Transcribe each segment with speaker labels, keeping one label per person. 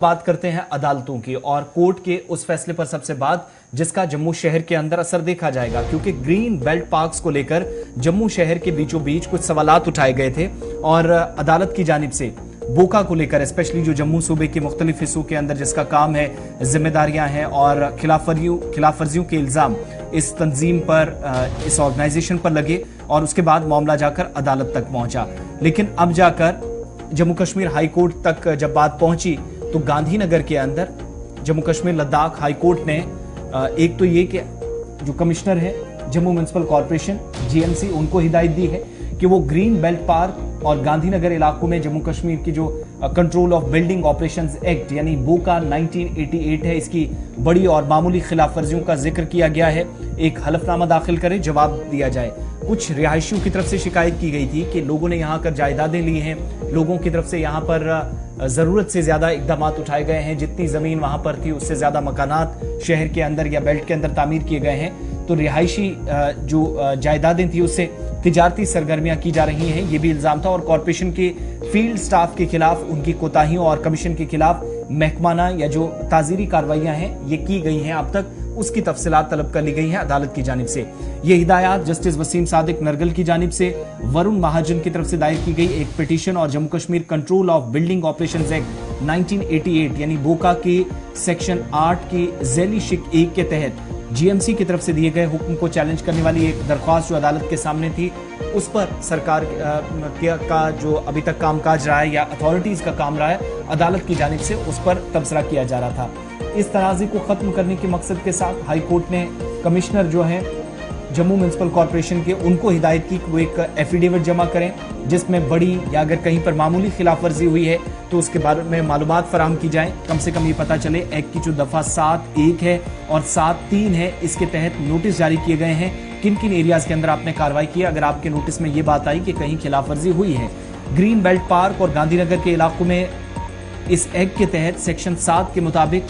Speaker 1: बात करते हैं अदालतों की और कोर्ट के उस फैसले पर सबसे बाद जिसका जम्मू शहर के अंदर असर देखा जाएगा, क्योंकि ग्रीन बेल्ट पार्क्स को लेकर जम्मू शहर के बीचों बीच कुछ सवालात उठाए गए थे और अदालत की जानिब से बोका को लेकर स्पेशली जो जम्मू सूबे के मुख्तलिफ हिस्सों के अंदर जिसका काम है, जिम्मेदारियां हैं और खिलाफ वर्जियों के इल्जाम इस तंजीम पर, इस ऑर्गेनाइजेशन पर लगे और उसके बाद मामला जाकर अदालत तक पहुंचा। लेकिन अब जाकर जम्मू कश्मीर हाई कोर्ट तक जब बात पहुंची तो गांधीनगर के अंदर जम्मू कश्मीर लद्दाख हाई कोर्ट ने एक तो ये कि जो कमिश्नर है जम्मू म्युनिसिपल कॉर्पोरेशन जीएमसी, उनको हिदायत दी है कि वो ग्रीन बेल्ट पार्क और गांधीनगर इलाकों में जम्मू कश्मीर की जो control of building operations act यानी बोका 1988 है, इसकी बड़ी और मामूली खिलाफ वर्जियों का जिक्र किया गया है, एक हलफनामा दाखिल करे, जवाब दिया जाए। कुछ रिहायशियों की तरफ से शिकायत की गई थी कि लोगों ने यहाँ कर जायदादें ली हैं, लोगों की तरफ से यहाँ पर जरूरत से ज्यादा इकदाम उठाए गए हैं, जितनी जमीन वहां पर थी उससे ज्यादा मकानात शहर के अंदर या बेल्ट के अंदर तामीर किए गए हैं, तो रिहायशी जो जायदादें थी उससे तिजारती सरगर्मियां की जा रही हैं, ये भी इल्जाम था। और कॉर्पोरेशन के फील्ड स्टाफ के खिलाफ उनकी कोताहियों और कमीशन के खिलाफ महकमाना या जो ताजीरी कार्रवाइयां हैं ये की गई हैं, अब तक उसकी तफसीलात तलब कर ली गई हैं अदालत की जानिब से। ये हिदायत जस्टिस वसीम सादिक नरगल की जानिब से वरुण महाजन की तरफ से दायर की गई एक पिटीशन और Jammu Kashmir control of building operations act 1988 यानी बोका के सेक्शन 8 की झैली शिक 1 के तहत जीएमसी की तरफ से दिए गए हुक्म को चैलेंज करने वाली एक दरख्वास्त जो अदालत के सामने थी, उस पर सरकार का जो अभी तक कामकाज रहा है या अथॉरिटीज का काम रहा है, अदालत की जानिब से उस पर तबसरा किया जा रहा था। इस तनाज़े को खत्म करने के मकसद के साथ हाई कोर्ट ने कमिश्नर जो है जम्मू म्युनिसिपल कॉर्पोरेशन के, उनको हिदायत की कि वो एक एफिडेविट जमा करें जिसमें बड़ी या अगर कहीं पर मामूली खिलाफ वर्जी हुई है तो उसके बारे में मालूमात फराहम की जाए। कम से कम ये पता चले एक्ट की जो दफा 7(1) है और 7(3) है, इसके तहत नोटिस जारी किए गए हैं किन किन एरियाज के अंदर आपने कार्रवाई की। अगर आपके नोटिस में ये बात आई कि कहीं खिलाफ वर्जी हुई है ग्रीन बेल्ट पार्क और गांधीनगर के इलाकों में, इस एक्ट के तहत सेक्शन 7 के मुताबिक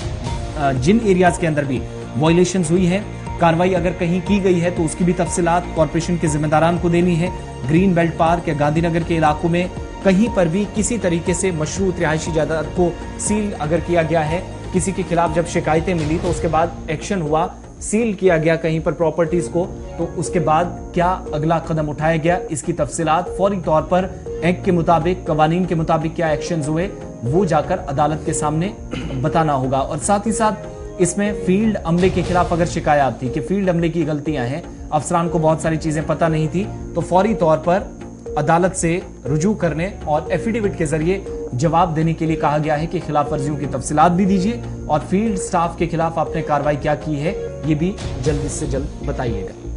Speaker 1: जिन एरियाज के अंदर भी वायलेशंस हुई है, कार्रवाई अगर कहीं की गई है तो उसकी भी तफसीलात कॉर्पोरेशन के जिम्मेदारान को देनी है। ग्रीन बेल्ट पार्क या गांधीनगर के इलाकों में कहीं पर भी किसी तरीके से मशरूत रिहायशी जायदाद को सील अगर किया गया है, किसी के खिलाफ जब शिकायतें मिली तो उसके बाद एक्शन हुआ, सील किया गया कहीं पर प्रॉपर्टीज को, तो उसके बाद क्या अगला कदम उठाया गया, इसकी तफसीलात फौरी तौर पर एक्ट के मुताबिक, कवानीन के मुताबिक क्या एक्शन हुए वो जाकर अदालत के सामने बताना होगा। और साथ ही साथ इसमें फील्ड अमले के खिलाफ अगर शिकायत थी कि फील्ड अमले की गलतियां हैं, अफसरान को बहुत सारी चीजें पता नहीं थी, तो फौरी तौर पर अदालत से रुजू करने और एफिडेविट के जरिए जवाब देने के लिए कहा गया है कि खिलाफ वर्जियों की तफसीलात भी दीजिए और फील्ड स्टाफ के खिलाफ आपने कार्रवाई क्या की है ये भी जल्द से जल्द बताइएगा।